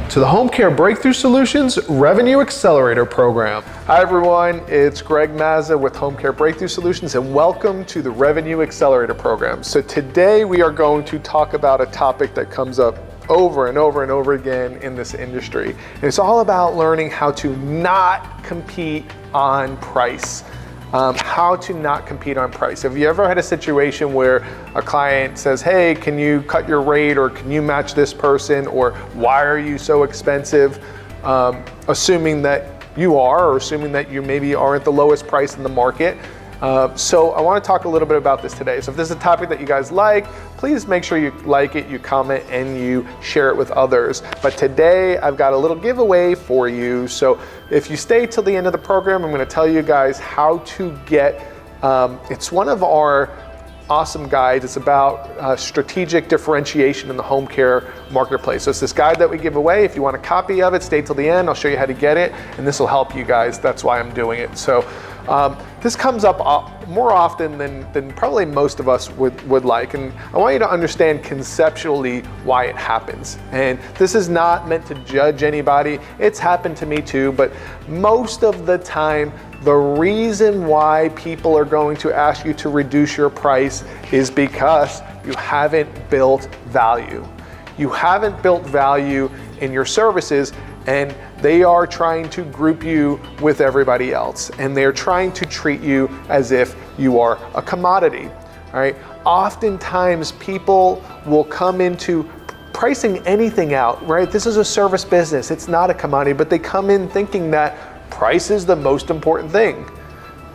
to the Home Care Breakthrough Solutions Revenue Accelerator Program. Hi everyone, it's Greg Mazza with Home Care Breakthrough Solutions and welcome to the Revenue Accelerator Program. So today we are going to talk about a topic that comes up over and over and over again in this industry. And it's all about learning how to not compete on price. How to not compete on price. Have you ever had a situation where a client says, hey, can you cut your rate, or can you match this person, or why are you so expensive? Assuming that you are, or assuming that you maybe aren't the lowest price in the market. So I want to talk a little bit about this today. So if this is a topic that you guys like, please make sure you like it, you comment, and you share it with others. But today I've got a little giveaway for you. So if you stay till the end of the program, I'm going to tell you guys how to get, it's one of our awesome guides. It's about strategic differentiation in the home care marketplace. So it's this guide that we give away. If you want a copy of it, stay till the end. I'll show you how to get it, and this will help you guys. That's why I'm doing it. So this comes up more often than probably most of us would like. And I want you to understand conceptually why it happens. And this is not meant to judge anybody. It's happened to me too, but most of the time, the reason why people are going to ask you to reduce your price is because you haven't built value. You haven't built value in your services, and they are trying to group you with everybody else, and they're trying to treat you as if you are a commodity. All right. Oftentimes people will come into pricing anything out, right? This is a service business. It's not a commodity, but they come in thinking that price is the most important thing.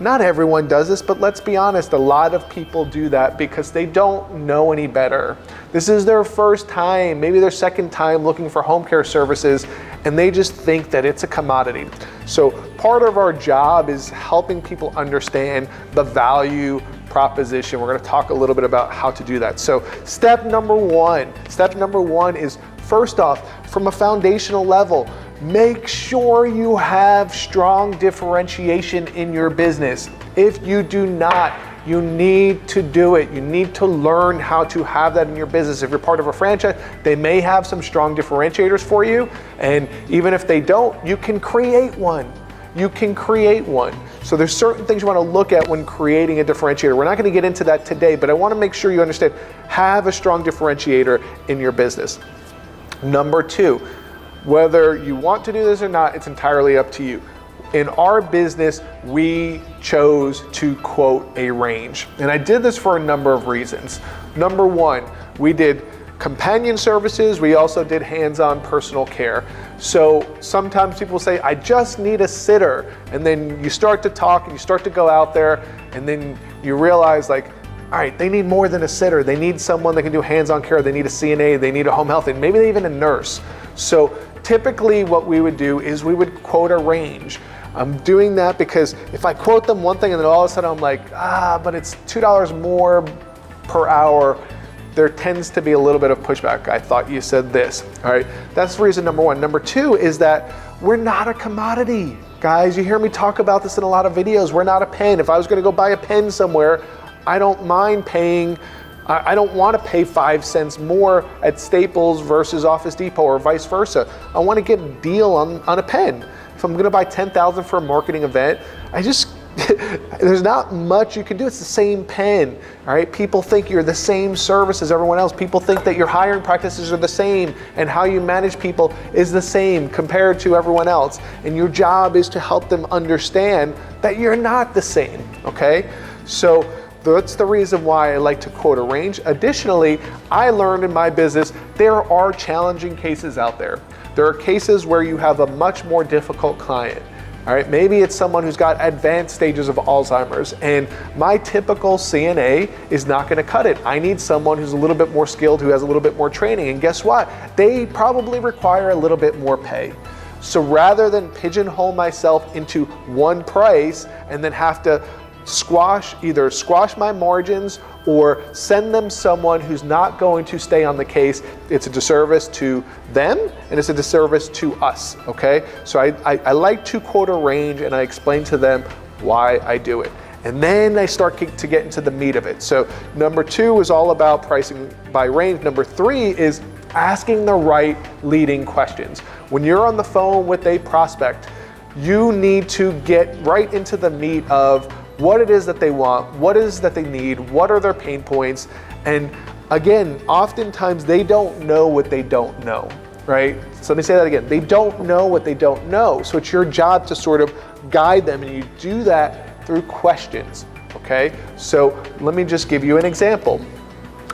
Not everyone does this, but let's be honest, a lot of people do that because they don't know any better. This is their first time, maybe their second time looking for home care services, and they just think that it's a commodity. So part of our job is helping people understand the value proposition. We're going to talk a little bit about how to do that. So step number one is, first off, from a foundational level, make sure you have strong differentiation in your business. If you do not, you need to do it. You need to learn how to have that in your business. If you're part of a franchise, they may have some strong differentiators for you. And even if they don't, you can create one. You can create one. So there's certain things you want to look at when creating a differentiator. We're not going to get into that today, but I want to make sure you understand, have a strong differentiator in your business. Number two, whether you want to do this or not, it's entirely up to you. In our business, we chose to quote a range. And I did this for a number of reasons. Number one, we did companion services. We also did hands-on personal care. So sometimes people say, I just need a sitter. And then you start to talk and you start to go out there, and then you realize, like, all right, they need more than a sitter. They need someone that can do hands-on care. They need a CNA, they need a home health, and maybe even a nurse. So typically what we would do is we would quote a range. I'm doing that because if I quote them one thing and then all of a sudden I'm like, but it's $2 more per hour, there tends to be a little bit of pushback. I thought you said this. All right, that's reason number one. Number two is that we're not a commodity. Guys, you hear me talk about this in a lot of videos. We're not a pen. If I was gonna go buy a pen somewhere, I don't mind paying, I don't want to pay 5 cents more at Staples versus Office Depot or vice versa. I want to get a deal on a pen. If I'm going to buy $10,000 for a marketing event, there's not much you can do. It's the same pen, all right? People think you're the same service as everyone else. People think that your hiring practices are the same and how you manage people is the same compared to everyone else. And your job is to help them understand that you're not the same, okay? So that's the reason why I like to quote a range. Additionally, I learned in my business, there are challenging cases out there. There are cases where you have a much more difficult client. All right, maybe it's someone who's got advanced stages of Alzheimer's, and my typical CNA is not going to cut it. I need someone who's a little bit more skilled, who has a little bit more training, and guess what? They probably require a little bit more pay. So rather than pigeonhole myself into one price and then have to either squash my margins or send them someone who's not going to stay on the case, it's a disservice to them and it's a disservice to us, okay? So I like to quote a range and I explain to them why I do it. And then I start to get into the meat of it. So number 2 is all about pricing by range. Number 3 is asking the right leading questions. When you're on the phone with a prospect, you need to get right into the meat of what it is that they want, what it is that they need, what are their pain points. And again, oftentimes they don't know what they don't know, right? So let me say that again. They don't know what they don't know. So it's your job to sort of guide them, and you do that through questions, okay? So let me just give you an example.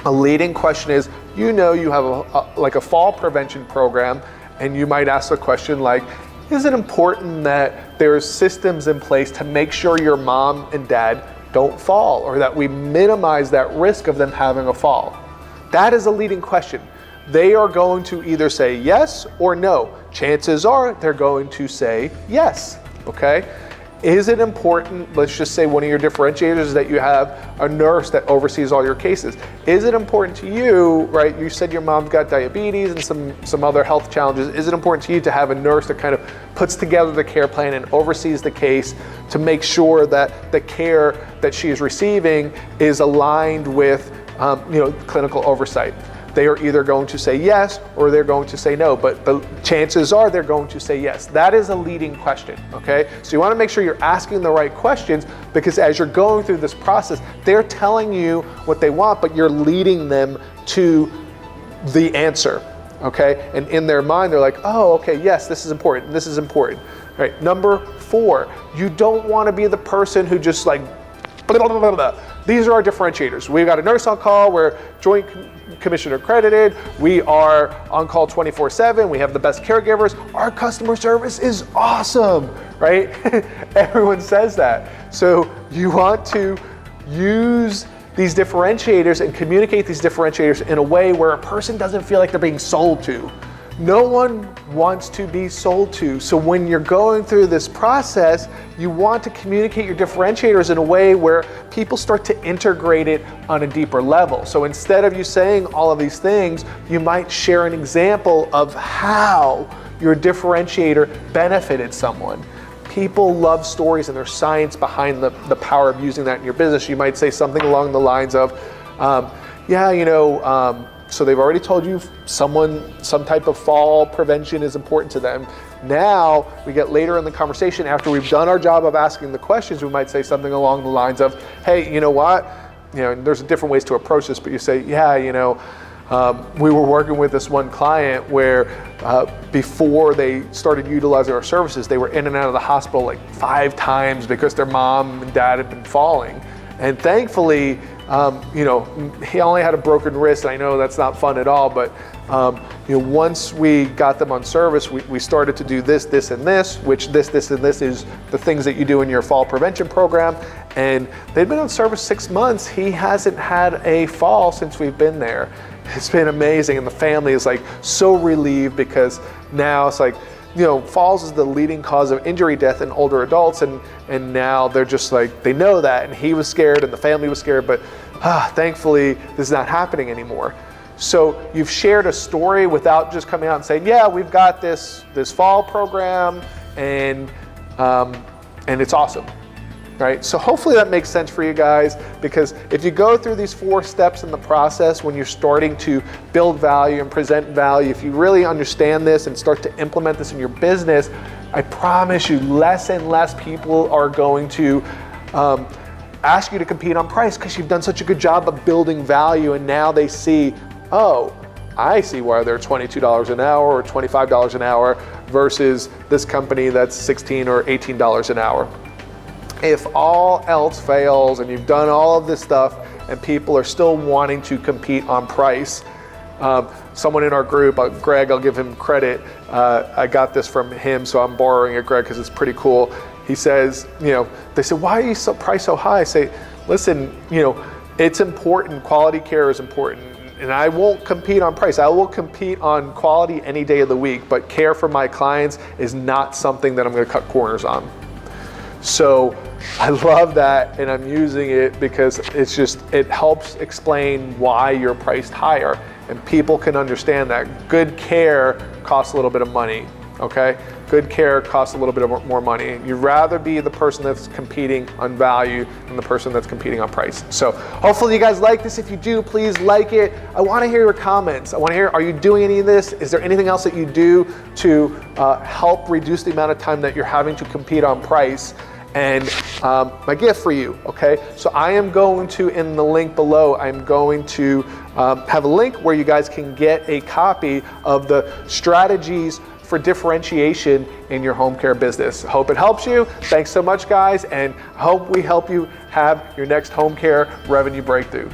A leading question is, you have a fall prevention program, and you might ask a question like, is it important that there's systems in place to make sure your mom and dad don't fall, or that we minimize that risk of them having a fall? That is a leading question. They are going to either say yes or no. Chances are they're going to say yes, okay? Is it important, let's just say one of your differentiators is that you have a nurse that oversees all your cases. Is it important to you, right? You said your mom's got diabetes and some other health challenges. Is it important to you to have a nurse that kind of puts together the care plan and oversees the case to make sure that the care that she is receiving is aligned with clinical oversight? They are either going to say yes or they're going to say no, but the chances are they're going to say yes. That is a leading question, okay? So you want to make sure you're asking the right questions, because as you're going through this process, they're telling you what they want, but you're leading them to the answer, okay? And in their mind, they're like, oh, okay, yes, this is important, this is important. All right, number 4, you don't want to be the person who just like, blah, blah, blah, blah. These are our differentiators. We've got a nurse on call, we're Joint Commission accredited, we are on call 24/7, we have the best caregivers, our customer service is awesome, right? Everyone says that. So you want to use these differentiators and communicate these differentiators in a way where a person doesn't feel like they're being sold to. No one wants to be sold to. So when you're going through this process, you want to communicate your differentiators in a way where people start to integrate it on a deeper level. So instead of you saying all of these things, you might share an example of how your differentiator benefited someone. People love stories, and there's science behind the power of using that in your business. You might say something along the lines of, so they've already told you some type of fall prevention is important to them. Now we get later in the conversation, after we've done our job of asking the questions, we might say something along the lines of, hey, you know what? There's different ways to approach this, but you say, we were working with this one client where before they started utilizing our services, they were in and out of the hospital like 5 times because their mom and dad had been falling. And thankfully, he only had a broken wrist. I know that's not fun at all, but once we got them on service, we started to do this, this, and this, which this, and this is the things that you do in your fall prevention program. And they've been on service 6 months. He hasn't had a fall since we've been there. It's been amazing, and the family is like so relieved, because now it's like, falls is the leading cause of injury death in older adults, and now they're just like, they know that, and he was scared and the family was scared, but thankfully this is not happening anymore. So you've shared a story without just coming out and saying, yeah, we've got this fall program, and it's awesome. Right? So hopefully that makes sense for you guys, because if you go through these 4 steps in the process when you're starting to build value and present value, if you really understand this and start to implement this in your business, I promise you less and less people are going to ask you to compete on price, because you've done such a good job of building value, and now they see, oh, I see why they're $22 an hour or $25 an hour versus this company that's $16 or $18 an hour. If all else fails and you've done all of this stuff and people are still wanting to compete on price, someone in our group, Greg, I'll give him credit, I got this from him, so I'm borrowing it, Greg, because it's pretty cool. He says, they say, why are you priced so high? I say, listen, it's important, quality care is important, and I won't compete on price. I will compete on quality any day of the week, but care for my clients is not something that I'm going to cut corners on. So I love that, and I'm using it because it helps explain why you're priced higher, and people can understand that good care costs a little bit of money. okay? Good care costs a little bit more money. You'd rather be the person that's competing on value than the person that's competing on price. So hopefully you guys like this. If you do, please like it. I want to hear your comments. I want to hear, are you doing any of this? Is there anything else that you do to help reduce the amount of time that you're having to compete on price? And my gift for you, okay? So I am going to, in the link below, I'm going to have a link where you guys can get a copy of the strategies for differentiation in your home care business. Hope it helps you. Thanks so much, guys, and I hope we help you have your next home care revenue breakthrough.